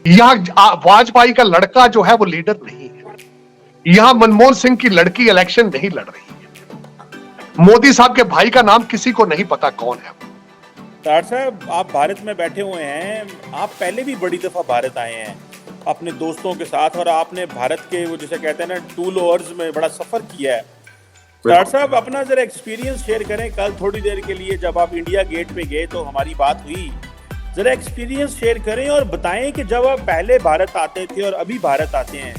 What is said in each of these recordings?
यहाँ वाजपेयी का लड़का जो है वो लीडर नहीं है। यहाँ मनमोहन सिंह की लड़की इलेक्शन नहीं लड़ रही है। मोदी साहब के भाई का नाम किसी को नहीं पता कौन है। तार साहब, आप भारत में बैठे हुए हैं, आप पहले भी बड़ी दफा भारत आए हैं अपने दोस्तों के साथ, और आपने भारत के वो जिसे कहते हैं ना टूल ओवर्स में बड़ा सफर किया है। तार साहब, अपना जरा एक्सपीरियंस शेयर करें। कल थोड़ी देर के लिए जब आप इंडिया गेट पे गए तो हमारी बात हुई, जरा एक्सपीरियंस शेयर करें और बताएं कि जब आप पहले भारत आते थे और अभी भारत आते हैं,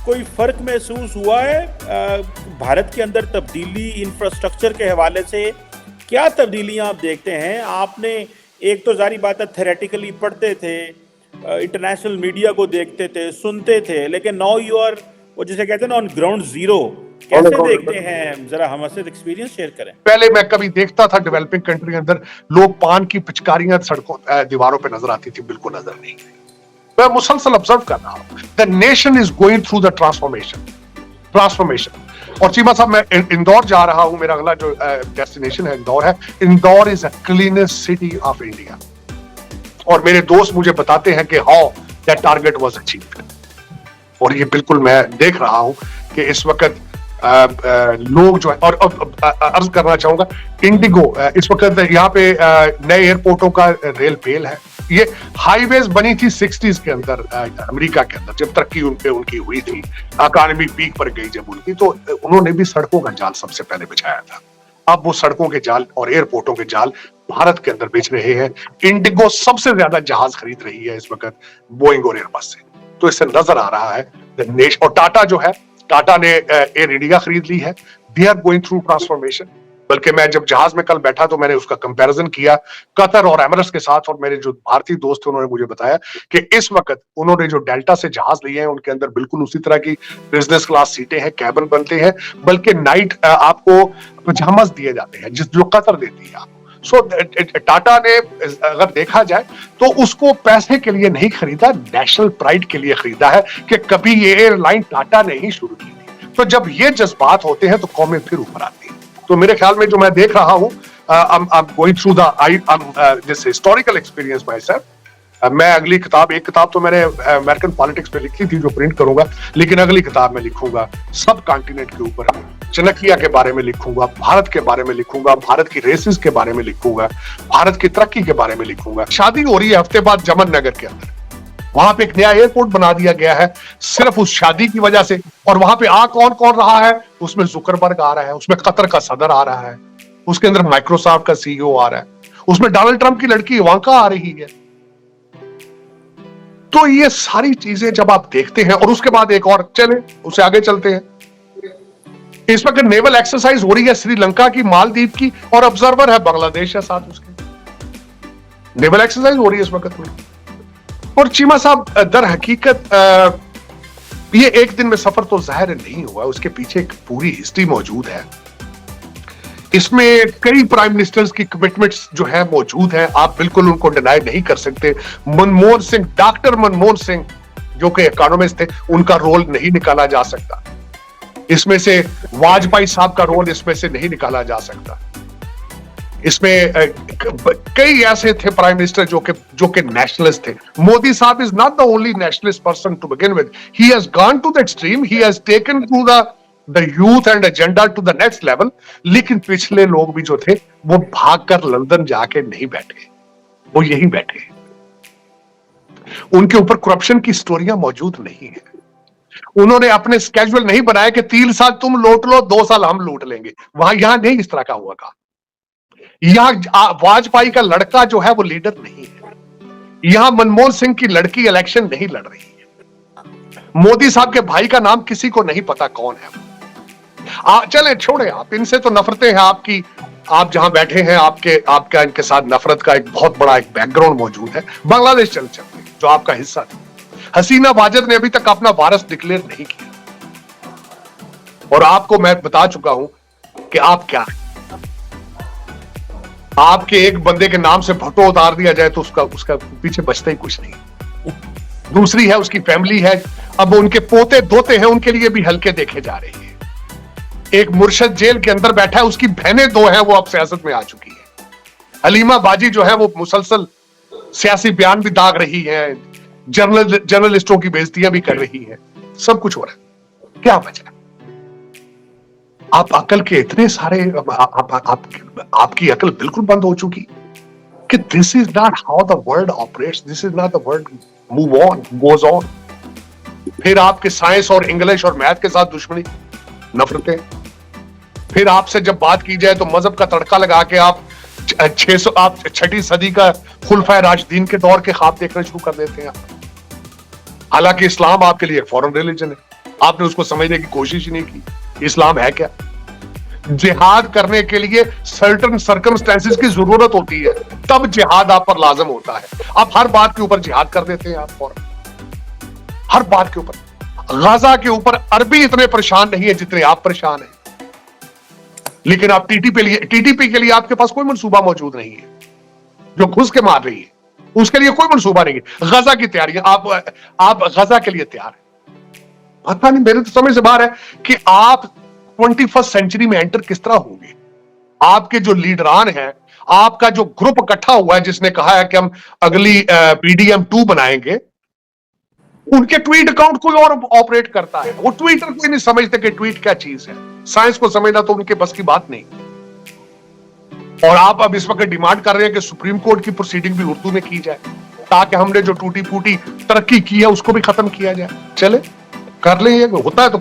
कोई फर्क महसूस हुआ है भारत के अंदर तब्दीली इंफ्रास्ट्रक्चर के हवाले से? क्या तब्दीलियां आप देखते हैं? आपने एक तो जारी बात है थेरेटिकली पढ़ते थे, इंटरनेशनल मीडिया को देखते थे, सुनते थे, लेकिन नाउ यू आर वो जिसे कहते हैं ना ऑन ग्राउंड जीरो। कैसे देखते हैं, जरा हमसे एक्सपीरियंस शेयर करें। पहले मैं कभी देखता था डेवलपिंग कंट्री के अंदर लोग पान की पिचकारियां सड़कों दीवारों पे नजर आती थी, बिल्कुल नजर नहीं। मैं मुसलसल ऑब्जर्व कर रहा हूं, the nation is going through the transformation. और चीमा साहब, मैं इंदौर जा रहा हूं, मेरा अगला जो डेस्टिनेशन है इंदौर है। Indore is a cleanest city of India, और मेरे दोस्त मुझे बताते हैं कि how that target was achieved. और ये बिल्कुल मैं देख रहा हूं कि इस वक्त लोग जो है, और अर्ज करना चाहूंगा, इंडिगो इस वक्त यहाँ पे नए एयरपोर्टों का रेल पेल है। ये हाईवेज बनी थी 60s के अंदर, अमेरिका के अंदर, जब तरक्की उनकी हुई थी, इकोनॉमी पीक पर गई जब उनकी, तो उन्होंने भी सड़कों का जाल सबसे पहले बिछाया था। अब वो सड़कों के जाल और एयरपोर्टों के जाल भारत के अंदर बिछ रहे हैं। इंडिगो सबसे ज्यादा जहाज खरीद रही है इस वक्त बोइंग और एयरबस से, तो इससे नजर आ रहा है देश। और टाटा जो है, टाटा ने एयर इंडिया खरीद ली है। They are going through transformation. बल्कि मैं जब जहाज में कल बैठा तो मैंने उसका कंपैरिजन किया कतर और एमिरेट्स के साथ, और मेरे जो भारतीय दोस्त थे उन्होंने मुझे बताया कि इस वक्त उन्होंने जो डेल्टा से जहाज लिए हैं उनके अंदर बिल्कुल उसी तरह की बिजनेस क्लास सीटें हैं, कैबिन बनते हैं, बल्कि नाइट आपको पजामास दिए जाते हैं जो कतर देती है आपको। सो टाटा ने अगर देखा जाए तो उसको पैसे के लिए नहीं खरीदा, नेशनल प्राइड के लिए खरीदा है कि कभी ये एयरलाइन टाटा ने ही शुरू की थी। तो जब ये जज्बात होते हैं तो कौमें फिर ऊपर आती हैं। तो मेरे ख्याल में जो मैं देख रहा हूं, I'm going through this historical experience myself. मैं अगली किताब, एक किताब तो मैंने अमेरिकन पॉलिटिक्स पे लिखी थी जो प्रिंट करूंगा, लेकिन अगली किताब में लिखूंगा सब कॉन्टिनेंट के ऊपर, चाणक्य के बारे में लिखूंगा, भारत के बारे में लिखूंगा, भारत की रेसिस के बारे में लिखूंगा, भारत की तरक्की के बारे में लिखूंगा। शादी हो रही है हफ्ते बाद जमन नगर के अंदर, वहां पे एक नया एयरपोर्ट बना दिया गया है सिर्फ उस शादी की वजह से। और वहां पे कौन कौन रहा है, उसमें जुकरबर्ग आ रहा है, उसमें कतर का सदर आ रहा है, उसके अंदर माइक्रोसॉफ्ट का सीईओ आ रहा है, उसमें डोनाल्ड ट्रंप की लड़की इवांका आ रही है। तो ये सारी चीजें जब आप देखते हैं, और उसके बाद एक और, चले उसे आगे चलते हैं। इस वक्त नेवल एक्सरसाइज हो रही है श्रीलंका की, मालदीव की, और ऑब्जर्वर है बांग्लादेश है साथ उसके। नेवल एक्सरसाइज हो रही है इस वक्त में। और चीमा साहब, दर हकीकत ये एक दिन में सफर तो जाहिर नहीं हुआ, उसके पीछे एक पूरी हिस्ट्री मौजूद है। इसमें कई प्राइम मिनिस्टर्स की कमिटमेंट्स जो है मौजूद है, आप बिल्कुल उनको डिनाई नहीं कर सकते। मनमोहन सिंह, डॉक्टर मनमोहन सिंह जो कि इकोनॉमिस्ट थे, उनका रोल नहीं निकाला जा सकता। इसमें से वाजपेयी साहब का रोल इसमें से नहीं निकाला जा सकता। इसमें कई ऐसे थे प्राइम मिनिस्टर जो कि नेशनलिस्ट थे। मोदी साहब is not the only nationalist person to begin with, he has gone to the extreme, he has taken to the youth and agenda to the next level. लेकिन पिछले लोग भी जो थे वो भागकर लंदन जाके नहीं बैठे, वो यही बैठे। उनके ऊपर करप्शन की स्टोरियां मौजूद नहीं है। उन्होंने अपने स्केड्यूल नहीं बनाया कि 3 साल तुम लूट लो, 2 साल हम लूट लेंगे। यहां नहीं इस तरह का हुआ का। यहां वाजपेयी का लड़का जो है वो लीडर नहीं है। यहां मनमोहन सिंह की लड़की इलेक्शन नहीं लड़ रही है। मोदी साहब के भाई का नाम किसी को नहीं पता कौन है। चले छोड़े, आप इनसे तो नफरतें हैं आपकी, आप जहां बैठे हैं आपका इनके साथ नफरत का एक बहुत बड़ा एक बैकग्राउंड मौजूद है। बांग्लादेश चलते जो आपका हिस्सा था, हसीना वाजद ने अभी तक अपना वारस डिक्लेयर नहीं किया, और आपको मैं बता चुका हूं कि आप क्या है। आपके एक बंदे के नाम से भट्टो उतार दिया जाए तो उसका पीछे बचता ही कुछ नहीं। दूसरी है उसकी फैमिली है, अब उनके पोते दोते हैं, उनके लिए भी हल्के देखे जा रहे हैं। एक मुर्शद जेल के अंदर बैठा है, उसकी बहनें 2 हैं, वो अब सियासत में आ चुकी है। हलीमा बाजी जो है वो मुसलसल सियासी बयान भी दाग रही है, जर्नलिस्टों की बेइज्जतियां भी कर रही है, सब कुछ हो रहा है। क्या वजह? आप अकल के इतने सारे आपकी अकल बिल्कुल बंद हो चुकी कि this is not how the world operates, this is not the world move on goes on. फिर आपके साइंस और इंग्लिश और मैथ के साथ दुश्मनी, नफरतें। फिर आपसे जब बात की जाए तो मजहब का तड़का लगा के आप 6वीं सदी का खुलफाए राशिदीन के दौर के ख्वाब देखना शुरू कर देते हैं। हालांकि इस्लाम आपके लिए एक फॉरेन रिलीजन है, आपने उसको समझने की कोशिश ही नहीं की। इस्लाम है क्या? जिहाद करने के लिए सर्टेन सर्कमस्टेंसेस की जरूरत होती है, तब जिहाद आप पर लाजम होता है। आप हर बात के ऊपर जिहाद कर देते हैं, आप फौरन हर बात के ऊपर। गाजा के ऊपर अरबी इतने परेशान नहीं है जितने आप परेशान हैं, लेकिन आप टीटीपी के लिए आपके पास कोई मंसूबा मौजूद नहीं है। जो घुस के मार रही है उसके लिए कोई मंसूबा नहीं है। गजा की तैयारी, आप गजा के लिए तैयार है। पता नहीं, मेरे तो समझ से बाहर है कि आप 21st सेंचुरी में एंटर किस तरह होंगे। आपके जो लीडरान हैं, आपका जो ग्रुप इकट्ठा हुआ है जिसने कहा है कि हम अगली पीडीएम 2 बनाएंगे, उनके ट्वीट अकाउंट कोई और ऑपरेट करता है। वो ट्विटर कोई नहीं समझते कि ट्वीट क्या चीज है। साइंस को समझना तो उनके बस की बात नहीं। और आप अब इस वक्त डिमांड कर रहे हैं कि सुप्रीम कोर्ट की प्रोसीडिंग भी उर्दू में की जाए, ताकि हमने जो टूटी फूटी तरक्की की है उसको भी खत्म किया जाए। चले कर लें, ये होता है तो